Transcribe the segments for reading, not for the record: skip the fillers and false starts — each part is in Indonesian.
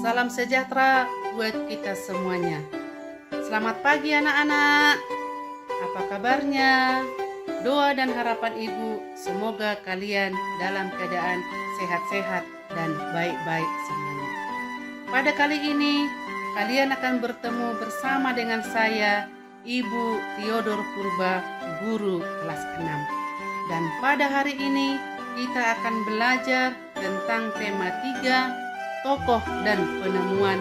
Salam sejahtera buat kita semuanya. Selamat pagi anak-anak. Apa kabarnya? Doa dan harapan ibu semoga kalian dalam keadaan sehat-sehat dan baik-baik semuanya. Pada kali ini kalian akan bertemu bersama dengan saya, Ibu Theodor Purba, guru kelas 6. Dan pada hari ini kita akan belajar tentang tema 3, tokoh dan penemuan,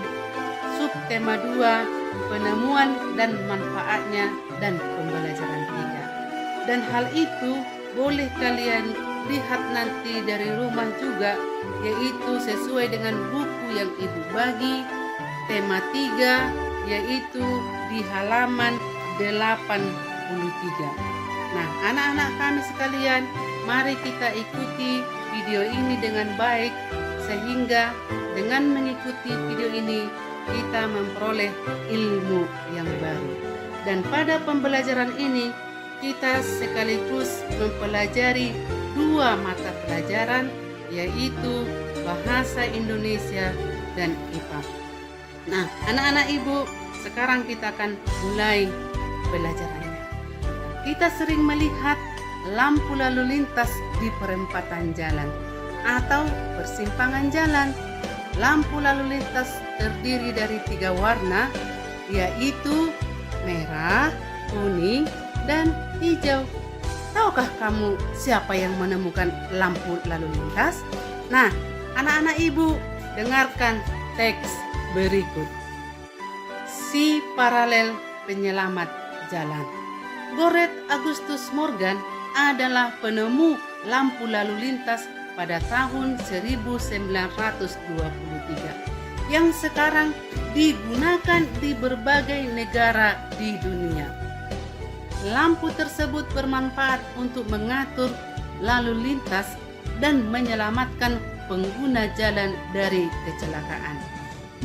subtema 2, penemuan dan manfaatnya, dan pembelajaran 3. Dan hal itu boleh kalian lihat nanti dari rumah juga, yaitu sesuai dengan buku yang ibu bagi, tema 3, yaitu di halaman 83. Nah, anak-anak kami sekalian, mari kita ikuti video ini dengan baik, sehingga dengan mengikuti video ini kita memperoleh ilmu yang baru. Dan pada pembelajaran ini kita sekaligus mempelajari 2 mata pelajaran, yaitu Bahasa Indonesia dan IPA. Nah, anak-anak ibu, sekarang kita akan mulai pelajarannya. Kita sering melihat lampu lalu lintas di perempatan jalan atau persimpangan jalan. Lampu lalu lintas terdiri dari 3 warna, yaitu merah, kuning, dan hijau. Tahukah kamu siapa yang menemukan lampu lalu lintas? Nah, anak-anak ibu, dengarkan teks berikut. Si paralel penyelamat jalan. Goret Augustus Morgan adalah penemu lampu lalu lintas pada tahun 1923 yang sekarang digunakan di berbagai negara di dunia. Lampu tersebut bermanfaat untuk mengatur lalu lintas dan menyelamatkan pengguna jalan dari kecelakaan.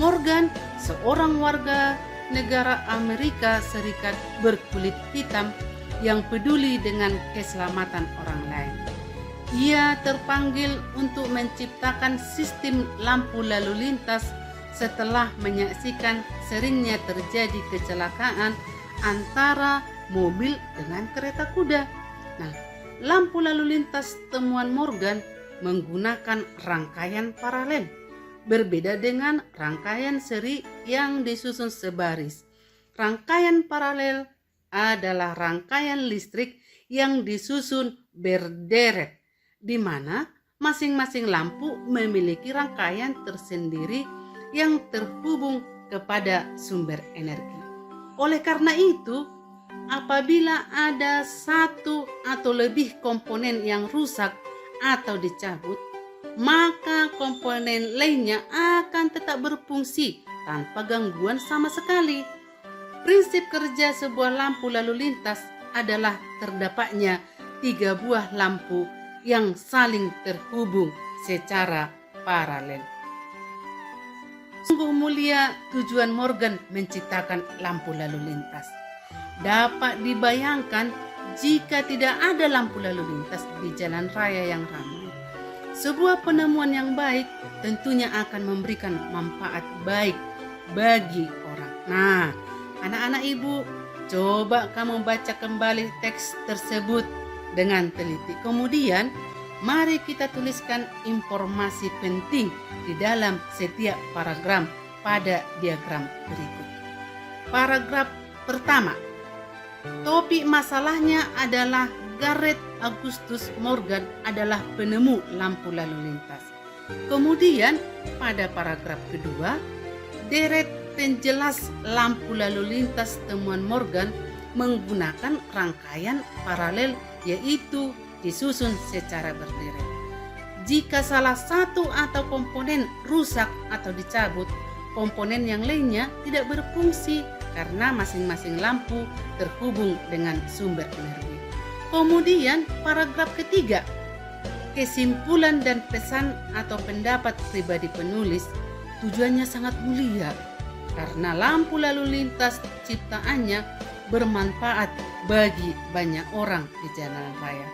Morgan, seorang warga negara Amerika Serikat berkulit hitam yang peduli dengan keselamatan orang lain. Ia terpanggil untuk menciptakan sistem lampu lalu lintas setelah menyaksikan seringnya terjadi kecelakaan antara mobil dengan kereta kuda. Nah, lampu lalu lintas temuan Morgan menggunakan rangkaian paralel, berbeda dengan rangkaian seri yang disusun sebaris. Rangkaian paralel adalah rangkaian listrik yang disusun berderet, di mana masing-masing lampu memiliki rangkaian tersendiri yang terhubung kepada sumber energi. Oleh karena itu, apabila ada satu atau lebih komponen yang rusak atau dicabut, maka komponen lainnya akan tetap berfungsi tanpa gangguan sama sekali. Prinsip kerja sebuah lampu lalu lintas adalah terdapatnya 3 buah lampu yang saling terhubung secara paralel. Sungguh mulia tujuan Morgan menciptakan lampu lalu lintas. Dapat dibayangkan jika tidak ada lampu lalu lintas di jalan raya yang ramai. Sebuah penemuan yang baik tentunya akan memberikan manfaat baik bagi orang. Nah, anak-anak ibu, coba kamu baca kembali teks tersebut dengan teliti. Kemudian, mari kita tuliskan informasi penting di dalam setiap paragraf pada diagram berikut. Paragraf pertama, topik masalahnya adalah Garret Augustus Morgan adalah penemu lampu lalu lintas. Kemudian pada paragraf kedua, deret penjelas lampu lalu lintas temuan Morgan menggunakan rangkaian paralel, yaitu disusun secara berderet. Jika salah satu atau komponen rusak atau dicabut, komponen yang lainnya tidak berfungsi karena masing-masing lampu terhubung dengan sumber energi. Kemudian paragraf ketiga, kesimpulan dan pesan atau pendapat pribadi penulis tujuannya sangat mulia karena lampu lalu lintas ciptaannya bermanfaat bagi banyak orang di jalan raya.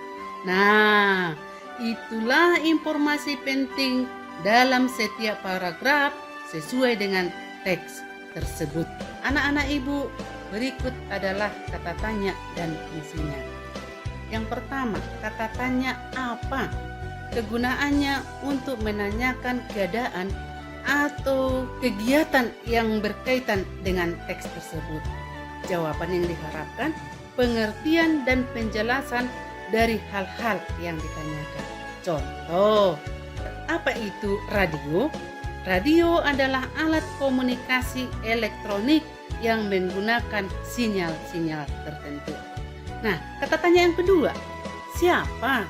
Nah, itulah informasi penting dalam setiap paragraf sesuai dengan teks tersebut. Anak-anak ibu, berikut adalah kata tanya dan fungsinya. Yang pertama, kata tanya apa? Kegunaannya untuk menanyakan keadaan atau kegiatan yang berkaitan dengan teks tersebut. Jawaban yang diharapkan, pengertian dan penjelasan dari hal-hal yang ditanyakan. Contoh, apa itu radio? Radio adalah alat komunikasi elektronik yang menggunakan sinyal-sinyal tertentu. Nah, kata tanya yang kedua, siapa?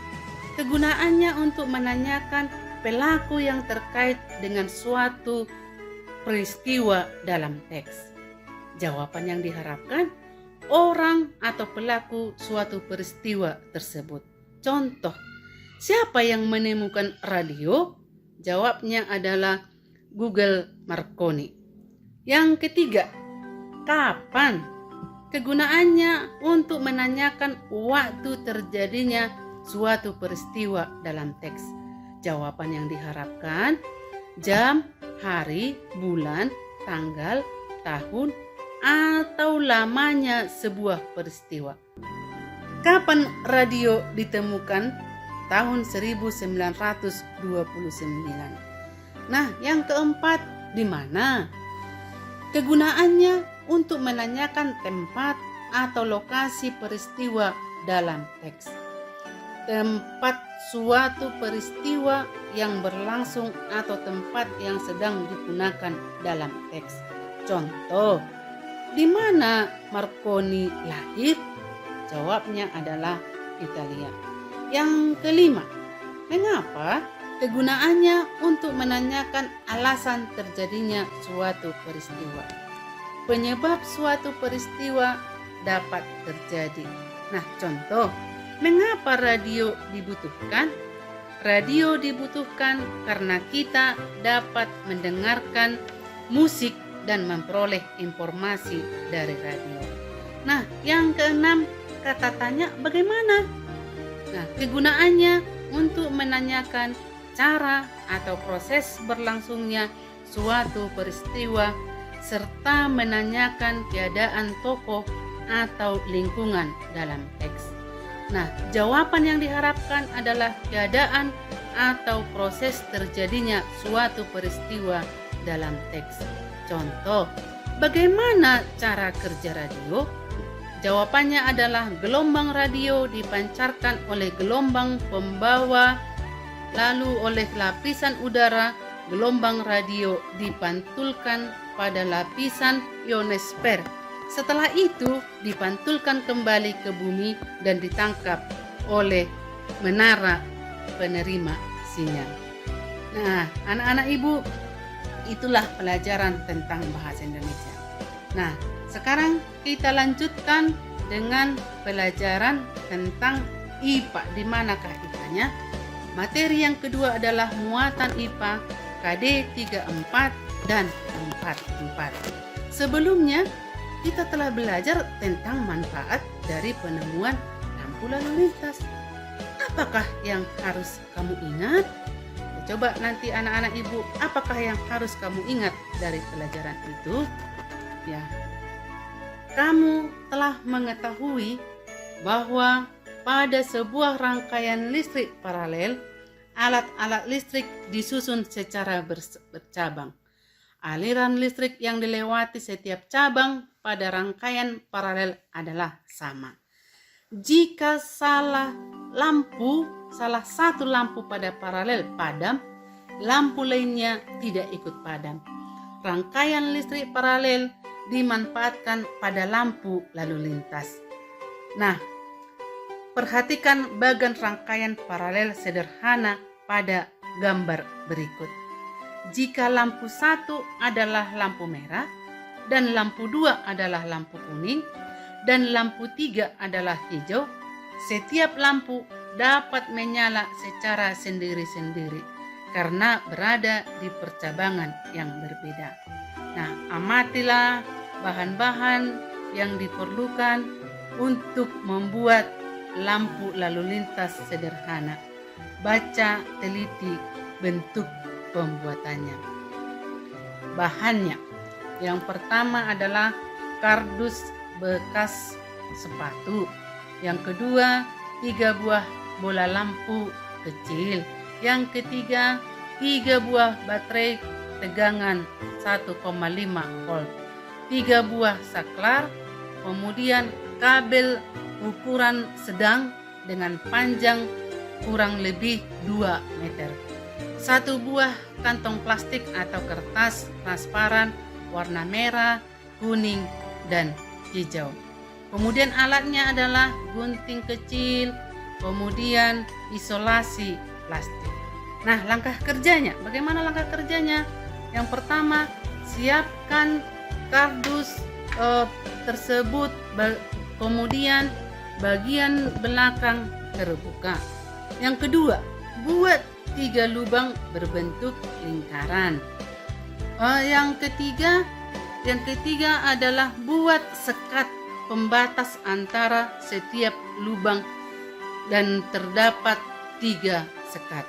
Kegunaannya untuk menanyakan pelaku yang terkait dengan suatu peristiwa dalam teks. Jawaban yang diharapkan, orang atau pelaku suatu peristiwa tersebut. Contoh, siapa yang menemukan radio? Jawabnya adalah Google Marconi. Yang ketiga, kapan? Kegunaannya untuk menanyakan waktu terjadinya suatu peristiwa dalam teks. Jawaban yang diharapkan, jam, hari, bulan, tanggal, tahun, atau lamanya sebuah peristiwa. Kapan radio ditemukan? Tahun 1929. Nah, yang keempat, di mana? Kegunaannya untuk menanyakan tempat atau lokasi peristiwa dalam teks. Tempat suatu peristiwa yang berlangsung atau tempat yang sedang digunakan dalam teks. Contoh, di mana Marconi lahir? Jawabnya adalah Italia. Yang kelima, mengapa? Kegunaannya untuk menanyakan alasan terjadinya suatu peristiwa. Penyebab suatu peristiwa dapat terjadi. Nah, contoh, mengapa radio dibutuhkan? Radio dibutuhkan karena kita dapat mendengarkan musik dan memperoleh informasi dari radio. Nah, yang keenam, kata tanya bagaimana? Nah, kegunaannya untuk menanyakan cara atau proses berlangsungnya suatu peristiwa serta menanyakan keadaan tokoh atau lingkungan dalam teks. Nah, jawaban yang diharapkan adalah keadaan atau proses terjadinya suatu peristiwa dalam teks. Contoh, bagaimana cara kerja radio? Jawabannya adalah gelombang radio dipancarkan oleh gelombang pembawa, lalu oleh lapisan udara, gelombang radio dipantulkan pada lapisan ionosfer. Setelah itu dipantulkan kembali ke bumi dan ditangkap oleh menara penerima sinyal. Nah, anak-anak ibu, itulah pelajaran tentang bahasa Indonesia. Nah, sekarang kita lanjutkan dengan pelajaran tentang IPA. Di manakah IPA-nya? Materi yang kedua adalah muatan IPA KD 34 dan 44. Sebelumnya, kita telah belajar tentang manfaat dari penemuan lampu lalu lintas. Apakah yang harus kamu ingat? Coba nanti anak-anak ibu, apakah yang harus kamu ingat dari pelajaran itu? Ya, kamu telah mengetahui bahwa pada sebuah rangkaian listrik paralel, alat-alat listrik disusun secara bercabang. Aliran listrik yang dilewati setiap cabang pada rangkaian paralel adalah sama. Jika salah satu lampu pada paralel padam, lampu lainnya tidak ikut padam. Rangkaian listrik paralel dimanfaatkan pada lampu lalu lintas. Nah, perhatikan bagian rangkaian paralel sederhana pada gambar berikut. Jika lampu 1 adalah lampu merah, dan lampu 2 adalah lampu kuning, dan lampu 3 adalah hijau, setiap lampu dapat menyala secara sendiri-sendiri karena berada di percabangan yang berbeda. Nah, amatilah bahan-bahan yang diperlukan untuk membuat lampu lalu lintas sederhana. Baca teliti bentuk pembuatannya. bahannya. Yang pertama adalah kardus bekas sepatu. Yang kedua, 3 buah bola lampu kecil. Yang ketiga, 3 buah baterai tegangan 1,5 volt, 3 buah saklar, kemudian kabel ukuran sedang dengan panjang kurang lebih 2 meter, 1 buah kantong plastik atau kertas transparan warna merah, kuning, dan hijau. Kemudian alatnya adalah gunting kecil, kemudian isolasi plastik. Nah, langkah kerjanya, bagaimana langkah kerjanya? Yang pertama, siapkan kardus tersebut, kemudian bagian belakang terbuka. Yang kedua, buat 3 lubang berbentuk lingkaran. Yang ketiga adalah buat sekat pembatas antara setiap lubang dan terdapat 3 sekat.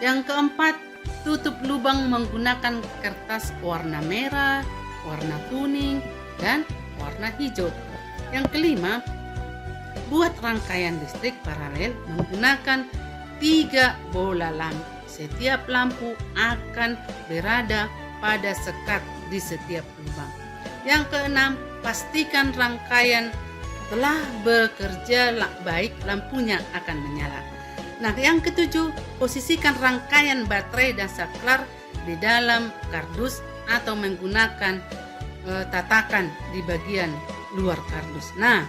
Yang keempat, tutup lubang menggunakan kertas warna merah, warna kuning, dan warna hijau. Yang kelima, buat rangkaian listrik paralel menggunakan 3 bola lampu. Setiap lampu akan berada pada sekat di setiap lubang. Yang keenam, pastikan rangkaian telah bekerja baik, lampunya akan menyala. Nah, yang ketujuh, posisikan rangkaian baterai dan saklar di dalam kardus atau menggunakan tatakan di bagian luar kardus. Nah,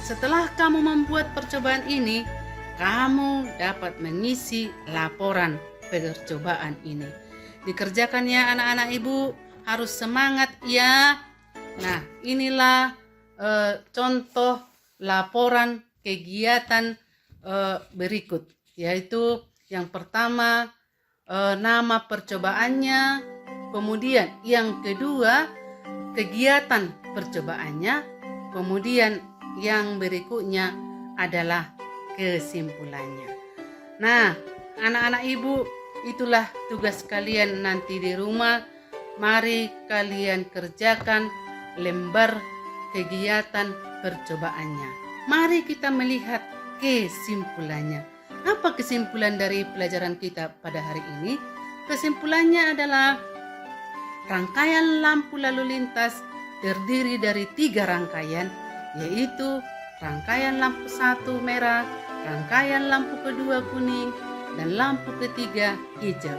setelah kamu membuat percobaan ini, kamu dapat mengisi laporan percobaan ini. Dikerjakan ya anak-anak ibu, harus semangat ya. Nah, inilah contoh laporan kegiatan berikut, yaitu yang pertama nama percobaannya, kemudian yang kedua kegiatan percobaannya, kemudian yang berikutnya adalah kesimpulannya. Nah, anak-anak ibu, itulah tugas kalian nanti di rumah. Mari kalian kerjakan lembar kegiatan percobaannya. Mari kita melihat kesimpulannya. Apa kesimpulan dari pelajaran kita pada hari ini? Kesimpulannya adalah rangkaian lampu lalu lintas terdiri dari 3 rangkaian, yaitu rangkaian lampu 1 merah, rangkaian lampu kedua kuning, dan lampu ketiga hijau.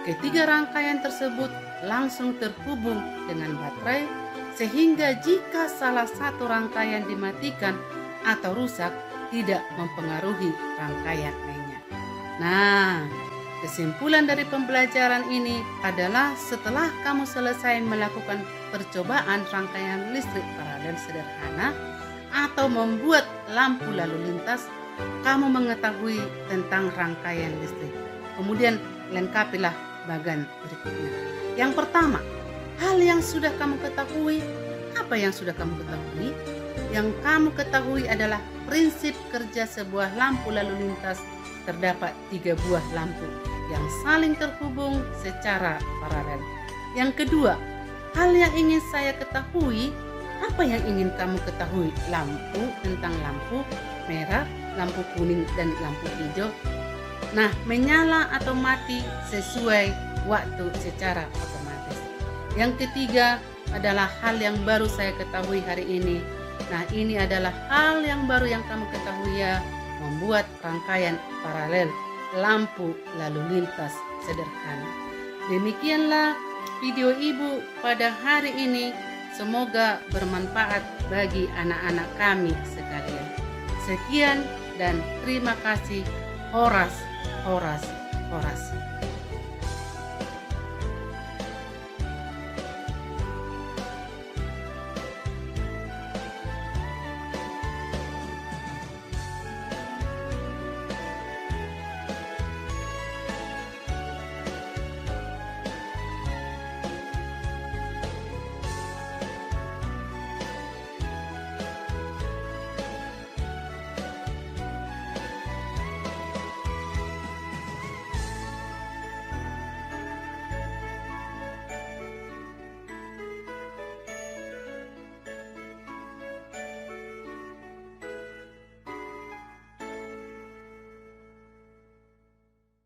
Ketiga rangkaian tersebut langsung terhubung dengan baterai, sehingga jika salah satu rangkaian dimatikan atau rusak, tidak mempengaruhi rangkaian lainnya. Nah, kesimpulan dari pembelajaran ini adalah setelah kamu selesai melakukan percobaan rangkaian listrik paralel sederhana atau membuat lampu lalu lintas, kamu mengetahui tentang rangkaian listrik. Kemudian lengkapilah bagian berikutnya. Yang pertama, hal yang sudah kamu ketahui. Apa yang sudah kamu ketahui? Yang kamu ketahui adalah prinsip kerja sebuah lampu lalu lintas. Terdapat 3 buah lampu yang saling terhubung secara paralel. Yang kedua, hal yang ingin saya ketahui. Apa yang ingin kamu ketahui? Tentang lampu merah, lampu kuning, dan lampu hijau. Nah, menyala atau mati sesuai waktu secara otomatis. Yang ketiga adalah hal yang baru saya ketahui hari ini. Nah, ini adalah hal yang baru yang kamu ketahui ya, membuat rangkaian paralel lampu lalu lintas sederhana. Demikianlah video ibu pada hari ini. Semoga bermanfaat bagi anak-anak kami sekalian. Sekian dan terima kasih. Horas, horas, horas.